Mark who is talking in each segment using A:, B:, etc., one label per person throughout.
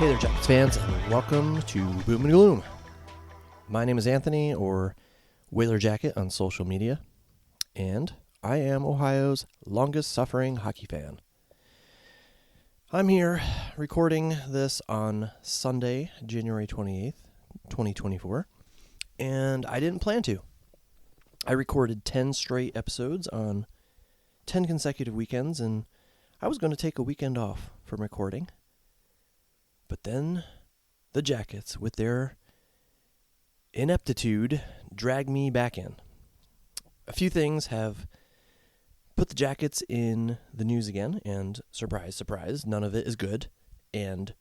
A: Hey there, Jackets fans, and welcome to Boom and Gloom. My name is Anthony, or Whaler Jacket on social media, and I am Ohio's longest-suffering hockey fan. I'm here recording this on Sunday, January 28th, 2024, and I didn't plan to. I recorded 10 straight episodes on 10 consecutive weekends, and I was going to take a weekend off from recording. But then the Jackets, with their ineptitude, dragged me back in. A few things have put the Jackets in the news again, and surprise, surprise, none of it is good, and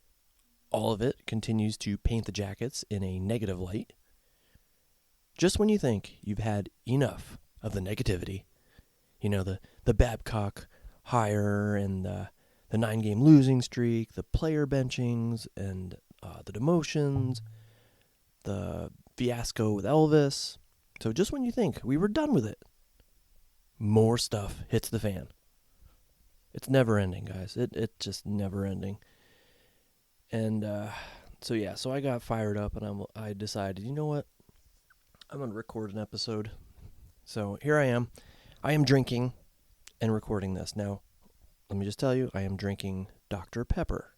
A: all of it continues to paint the Jackets in a negative light. Just when you think you've had enough of the negativity, you know, the Babcock hire and the 9-game losing streak, the player benchings, and the demotions, the fiasco with Elvis. So just when you think we were done with it, more stuff hits the fan. It's never ending, guys. It's just never ending. And so I got fired up, and I decided, you know what? I'm going to record an episode. So here I am. I am drinking and recording this. Now, let me just tell you, I am drinking Dr. Pepper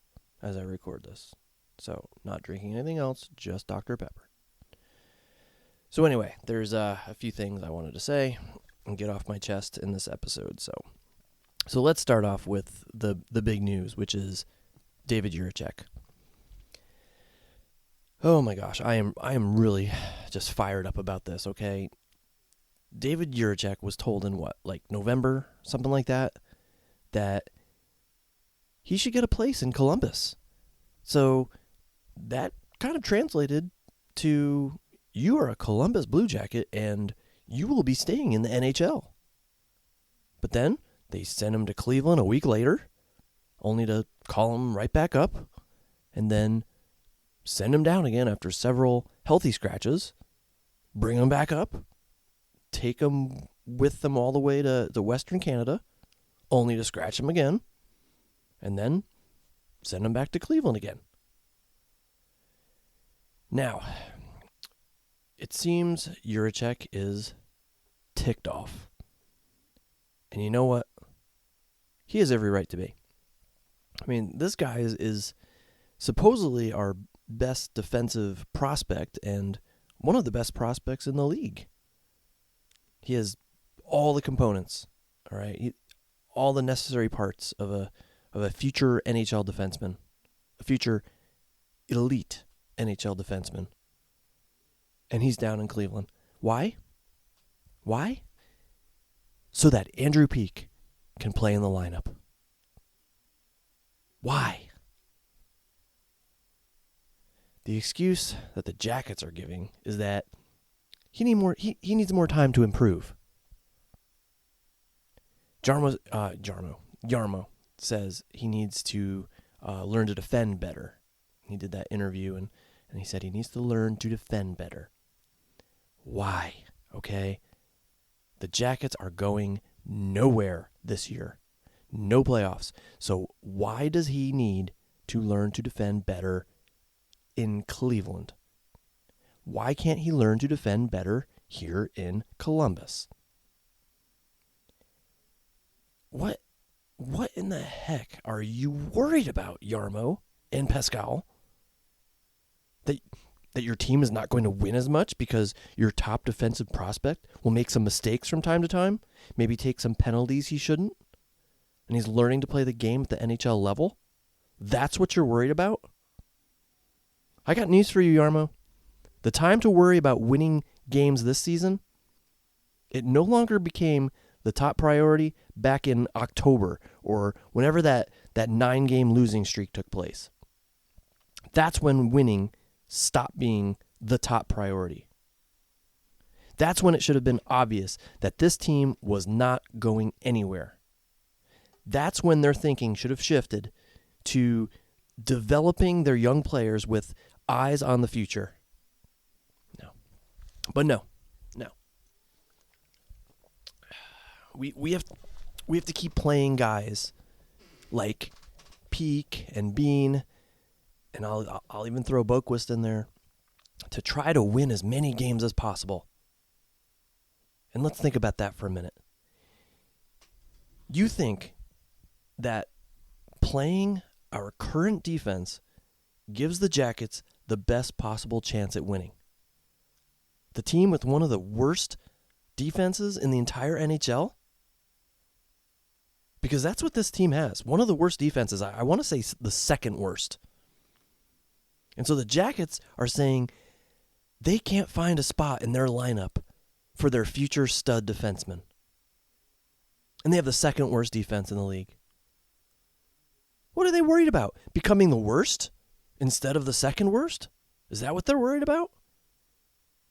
A: as I record this. So, not drinking anything else, just Dr. Pepper. So anyway, there's a few things I wanted to say and get off my chest in this episode. So let's start off with the big news, which is David Jiricek. Oh my gosh, I am really just fired up about this, okay? David Jiricek was told in November, something like that he should get a place in Columbus. So that kind of translated to, you are a Columbus Blue Jacket and you will be staying in the NHL. But then they sent him to Cleveland a week later, only to call him right back up and then send him down again after several healthy scratches, bring him back up, take him with them all the way to Western Canada, only to scratch him again, and then send him back to Cleveland again. Now, it seems Jiricek is ticked off. And you know what? He has every right to be. I mean, this guy is supposedly our best defensive prospect and one of the best prospects in the league. He has all the components, all right? All the necessary parts of a future NHL defenseman, a future elite NHL defenseman. And he's down in Cleveland. Why? Why? So that Andrew Peeke can play in the lineup. Why? The excuse that the Jackets are giving is that he needs more time to improve. Jarmo says he needs to learn to defend better. He did that interview, and he said he needs to learn to defend better. Why? Okay? The Jackets are going nowhere this year. No playoffs. So why does he need to learn to defend better in Cleveland? Why can't he learn to defend better here in Columbus? What in the heck are you worried about, Jarmo and Pascal? That your team is not going to win as much because your top defensive prospect will make some mistakes from time to time, maybe take some penalties he shouldn't, and he's learning to play the game at the NHL level? That's what you're worried about? I got news for you, Jarmo. The time to worry about winning games this season, it no longer became the top priority back in October or whenever that 9-game losing streak took place. That's when winning stopped being the top priority. That's when it should have been obvious that this team was not going anywhere. That's when their thinking should have shifted to developing their young players with eyes on the future. No. But no. We have to keep playing guys like Peeke and Bean and I'll even throw Boquist in there, to try to win as many games as possible. And let's think about that for a minute. You think that playing our current defense gives the Jackets the best possible chance at winning? The team with one of the worst defenses in the entire NHL? Because that's what this team has. One of the worst defenses. I want to say the second worst. And so the Jackets are saying they can't find a spot in their lineup for their future stud defenseman. And they have the second worst defense in the league. What are they worried about? Becoming the worst instead of the second worst? Is that what they're worried about?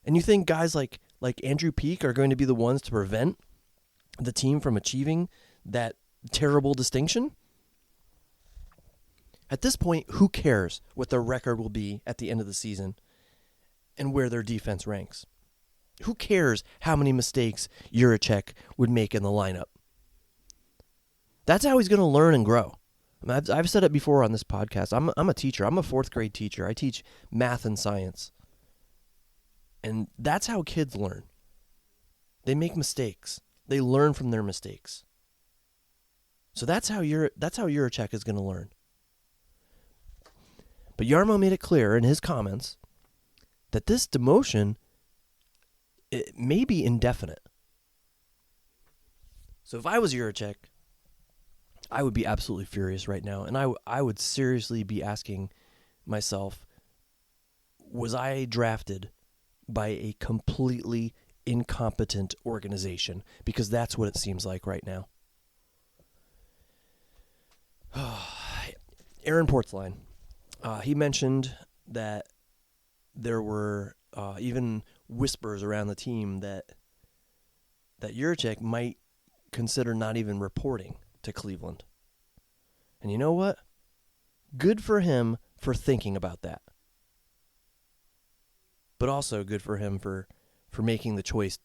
A: And you think guys like Andrew Peeke are going to be the ones to prevent the team from achieving that terrible distinction? At this point, who cares what their record will be at the end of the season and where their defense ranks? Who cares how many mistakes Jiricek would make in the lineup? That's how he's going to learn and grow. I've said it before on this podcast. I'm a teacher. I'm a fourth grade teacher. I teach math and science. And that's how kids learn. They make mistakes. They learn from their mistakes. So that's how Jiricek is going to learn. But Jarmo made it clear in his comments that this demotion, it may be indefinite. So if I was Jiricek, I would be absolutely furious right now. And I would seriously be asking myself, was I drafted by a completely incompetent organization? Because that's what it seems like right now. Aaron Portzline, he mentioned that there were even whispers around the team that Jiricek might consider not even reporting to Cleveland. And you know what? Good for him for thinking about that. But also good for him for making the choice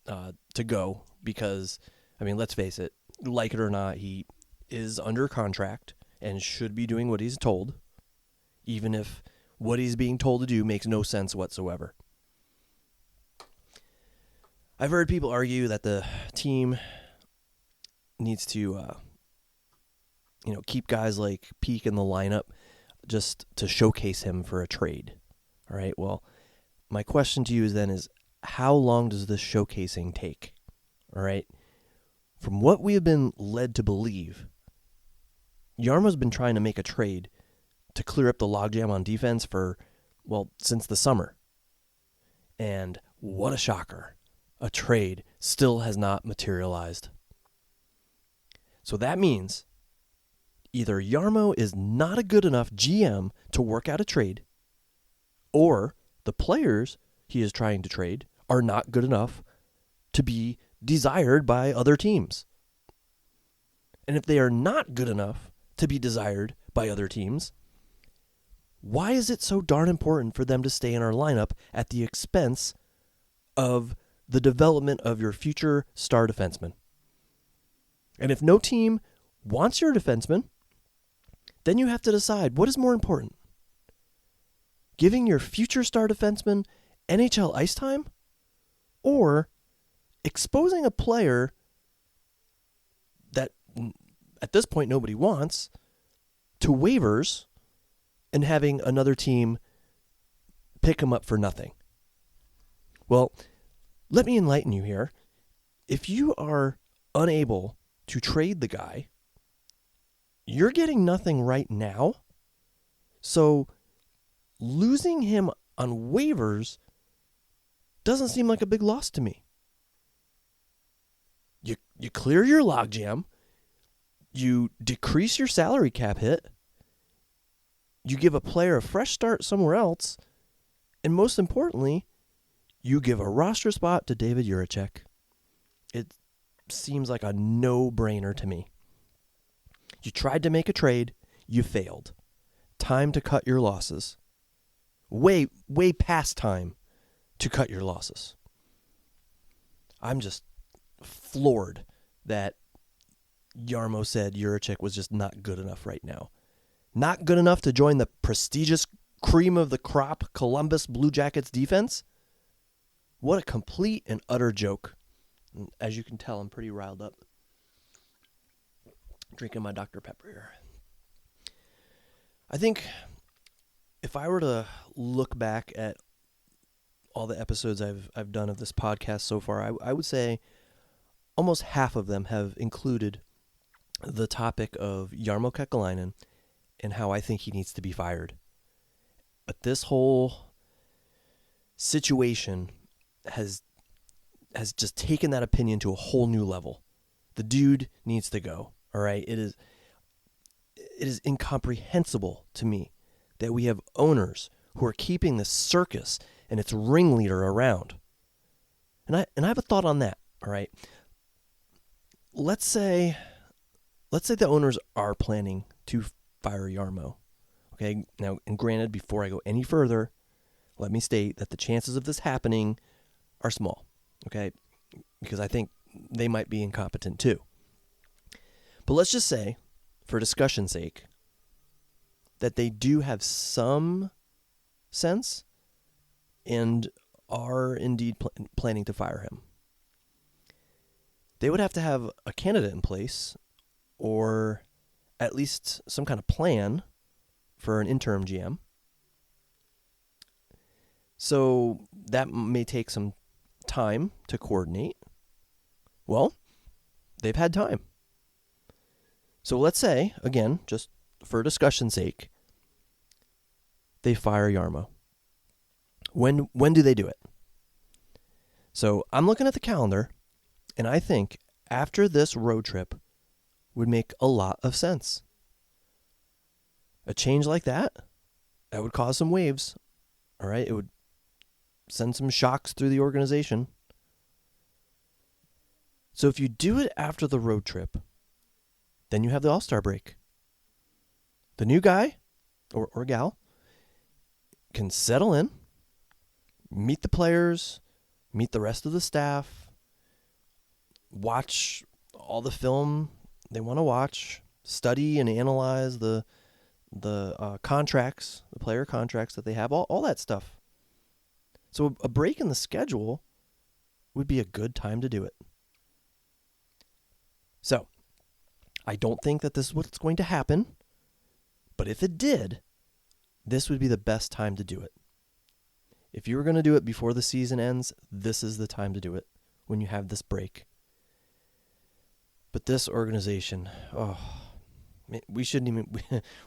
A: to go, because, I mean, let's face it, like it or not, he is under contract and should be doing what he's told, even if what he's being told to do makes no sense whatsoever. I've heard people argue that the team needs to keep guys like Peeke in the lineup just to showcase him for a trade. All right, well, my question to you is how long does this showcasing take? All right, from what we have been led to believe, Jarmo's been trying to make a trade to clear up the logjam on defense since the summer. And what a shocker. A trade still has not materialized. So that means either Jarmo is not a good enough GM to work out a trade, or the players he is trying to trade are not good enough to be desired by other teams. And if they are not good enough to be desired by other teams, why is it so darn important for them to stay in our lineup at the expense of the development of your future star defenseman? And if no team wants your defenseman, then you have to decide what is more important. Giving your future star defenseman NHL ice time, or exposing a player that at this point nobody wants to waivers and having another team pick him up for nothing? Well, let me enlighten you here. If you are unable to trade the guy, you're getting nothing right now. So losing him on waivers doesn't seem like a big loss to me. You clear your logjam, you decrease your salary cap hit, you give a player a fresh start somewhere else, and most importantly, you give a roster spot to David Jiricek. It seems like a no-brainer to me. You tried to make a trade, you failed. Time to cut your losses. Way past time to cut your losses. I'm just floored that Jarmo said Jiricek was just not good enough right now. Not good enough to join the prestigious cream of the crop Columbus Blue Jackets defense? What a complete and utter joke. And as you can tell, I'm pretty riled up. Drinking my Dr. Pepper here. I think if I were to look back at all the episodes I've done of this podcast so far, I would say almost half of them have included the topic of Jarmo Kekalainen and how I think he needs to be fired. But this whole situation has just taken that opinion to a whole new level. The dude needs to go. All right. It is incomprehensible to me that we have owners who are keeping this circus and its ringleader around. And I have a thought on that. All right. Let's say the owners are planning to fire Jarmo. Okay. Now, and granted, before I go any further, let me state that the chances of this happening are small. Okay. Because I think they might be incompetent too. But let's just say, for discussion's sake, that they do have some sense and are indeed planning to fire him. They would have to have a candidate in place, or at least some kind of plan for an interim GM. So that may take some time to coordinate. Well, they've had time. So let's say, again, just for discussion's sake, they fire Jarmo. When do they do it? So I'm looking at the calendar, and I think after this road trip would make a lot of sense. A change like that would cause some waves. All right, it would send some shocks through the organization. So if you do it after the road trip, then you have the All-Star break. The new guy or gal can settle in, meet the players, meet the rest of the staff, watch all the film they want to watch, study and analyze the contracts, the player contracts that they have, all that stuff. So a break in the schedule would be a good time to do it. So I don't think that this is what's going to happen, but if it did, this would be the best time to do it. If you were going to do it before the season ends, this is the time to do it, when you have this break. But this organization, we shouldn't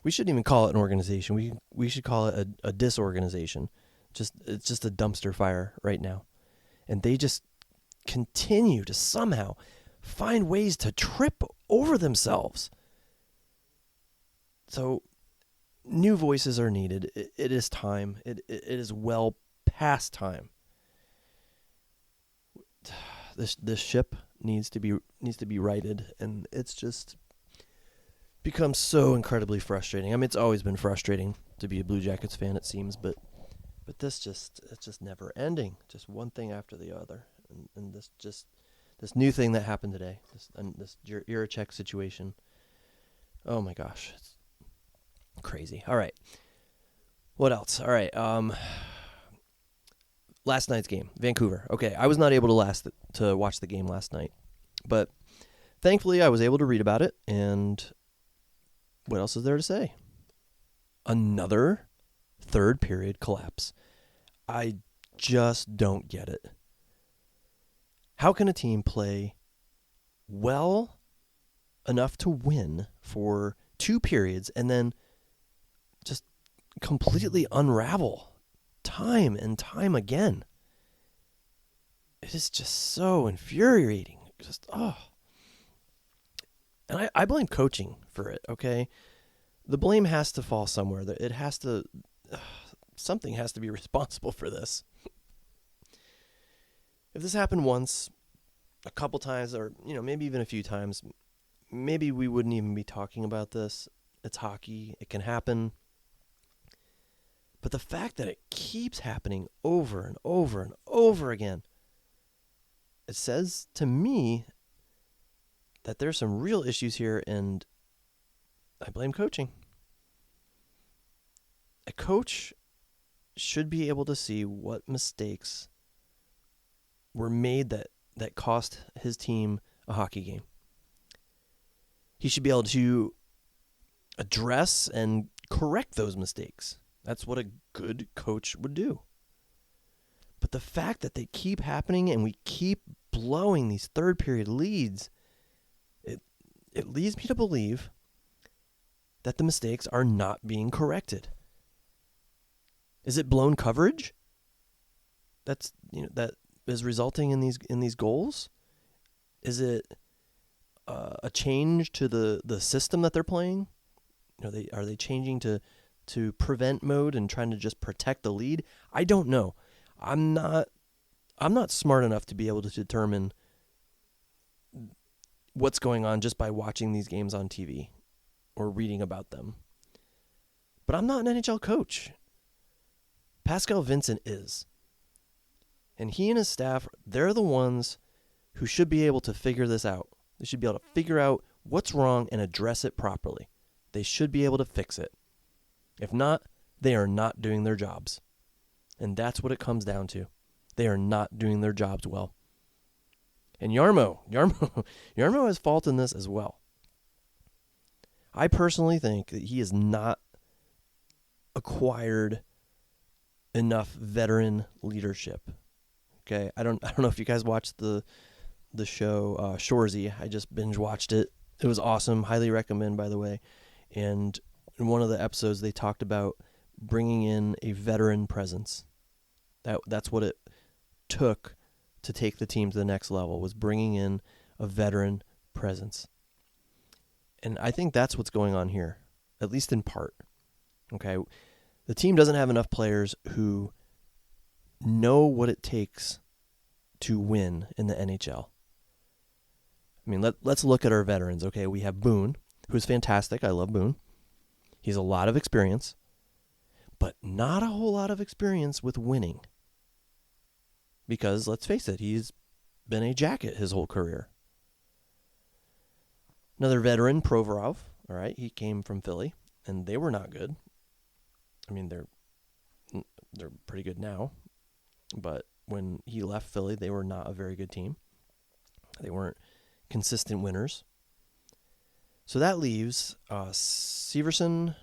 A: even call it an organization. We should call it a disorganization. It's just a dumpster fire right now. And they just continue to somehow find ways to trip over themselves. So new voices are needed. It is time. It is well past time. This ship needs to be righted, and it's just become so incredibly frustrating. I mean, it's always been frustrating to be a Blue Jackets fan, it seems, but it's just never ending. Just one thing after the other, and this new thing that happened today, this Jiricek situation. Oh my gosh, it's crazy. All right, what else? All right, last night's game, Vancouver. Okay, I was not able to watch the game last night, but thankfully I was able to read about it. And what else is there to say? Another third period collapse. I just don't get it. How can a team play well enough to win for 2 periods and then just completely unravel time and time again? It is just so infuriating. And I blame coaching for it, okay? The blame has to fall somewhere. Something has to be responsible for this. If this happened once, a couple times, or maybe even a few times, maybe we wouldn't even be talking about this. It's hockey. It can happen. But the fact that it keeps happening over and over and over again, it says to me that there's some real issues here, and I blame coaching. A coach should be able to see what mistakes were made that cost his team a hockey game. He should be able to address and correct those mistakes. That's what a good coach would do. But the fact that they keep happening and we keep blowing these third period leads, it leads me to believe that the mistakes are not being corrected. Is it blown coverage that is resulting in these goals? Is it a change to the system that they're playing? Are they changing to prevent mode and trying to just protect the lead? I don't know. I'm not smart enough to be able to determine what's going on just by watching these games on TV or reading about them. But I'm not an NHL coach. Pascal Vincent is. And he and his staff, they're the ones who should be able to figure this out. They should be able to figure out what's wrong and address it properly. They should be able to fix it. If not, they are not doing their jobs. And that's what it comes down to. They are not doing their jobs well. And Jarmo has fault in this as well. I personally think that he has not acquired enough veteran leadership. Okay, I don't know if you guys watched the show Shoresy. I just binge watched it. It was awesome. Highly recommend, by the way. And in one of the episodes, they talked about bringing in a veteran presence. That's what it took to take the team to the next level, was bringing in a veteran presence. And I think that's what's going on here, at least in part. Okay, the team doesn't have enough players who know what it takes to win in the NHL. I mean, let's look at our veterans. Okay, we have Boone, who's fantastic. I love Boone. He's a lot of experience, but not a whole lot of experience with winning. Because, let's face it, he's been a jacket his whole career. Another veteran, Provorov, all right, he came from Philly, and they were not good. I mean, they're pretty good now, but when he left Philly, they were not a very good team. They weren't consistent winners. So that leaves Severson,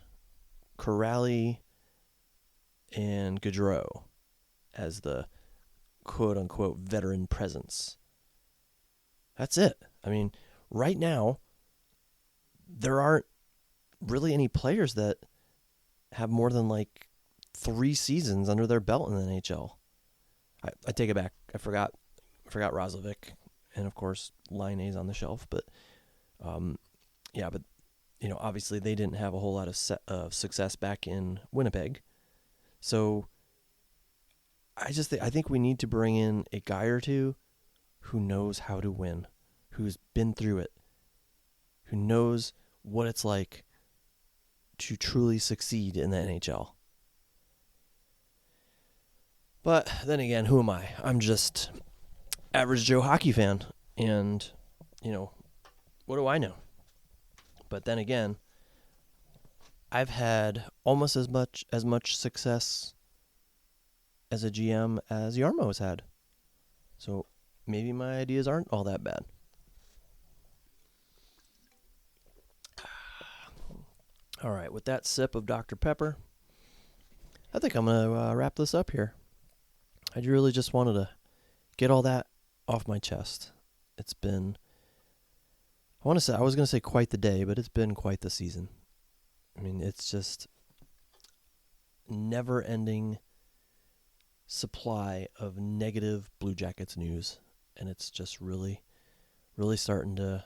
A: Corrali, and Gaudreau as the quote-unquote veteran presence. That's it. I mean, right now, there aren't really any players that have more than like 3 seasons under their belt in the NHL. I take it back. I forgot Roslovic, and of course Laine's on the shelf. But obviously they didn't have a whole lot of success back in Winnipeg. So I think we need to bring in a guy or two who knows how to win, who's been through it, who knows what it's like to truly succeed in the NHL. But then again, who am I? I'm just average Joe hockey fan, and what do I know? But then again, I've had almost as much success as a GM as Jarmo has had. So maybe my ideas aren't all that bad. All right, with that sip of Dr. Pepper, I think I'm going to wrap this up here. I really just wanted to get all that off my chest. It's been, I was going to say quite the day, but it's been quite the season. I mean, it's just never-ending supply of negative Blue Jackets news, and it's just really starting to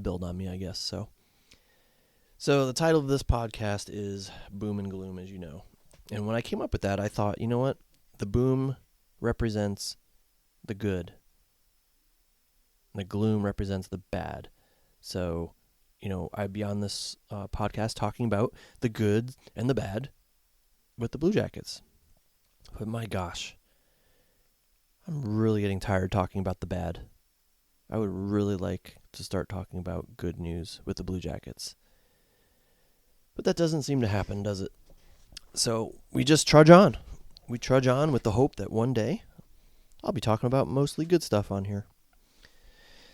A: build on me, I guess. So the title of this podcast is Boom and Gloom, as you know. And when I came up with that, I thought, you know what? The boom represents the good. The gloom represents the bad. So, I'd be on this podcast talking about the good and the bad with the Blue Jackets. But my gosh, I'm really getting tired talking about the bad. I would really like to start talking about good news with the Blue Jackets. But that doesn't seem to happen, does it? So we just trudge on. We trudge on with the hope that one day I'll be talking about mostly good stuff on here.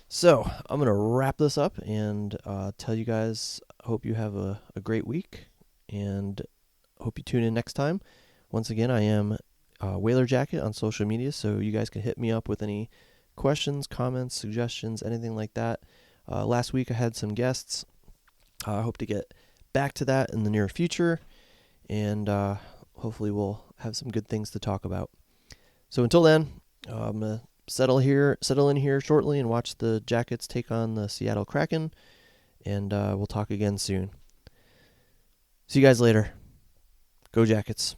A: So I'm going to wrap this up and tell you guys, hope you have a great week, and hope you tune in next time. Once again, I am Whaler Jacket on social media, so you guys can hit me up with any questions, comments, suggestions, anything like that. Last week I had some guests. I hope to get back to that in the near future, and hopefully we'll have some good things to talk about. So until then, I'm going to settle in here shortly and watch the Jackets take on the Seattle Kraken, and we'll talk again soon. See you guys later. Go Jackets.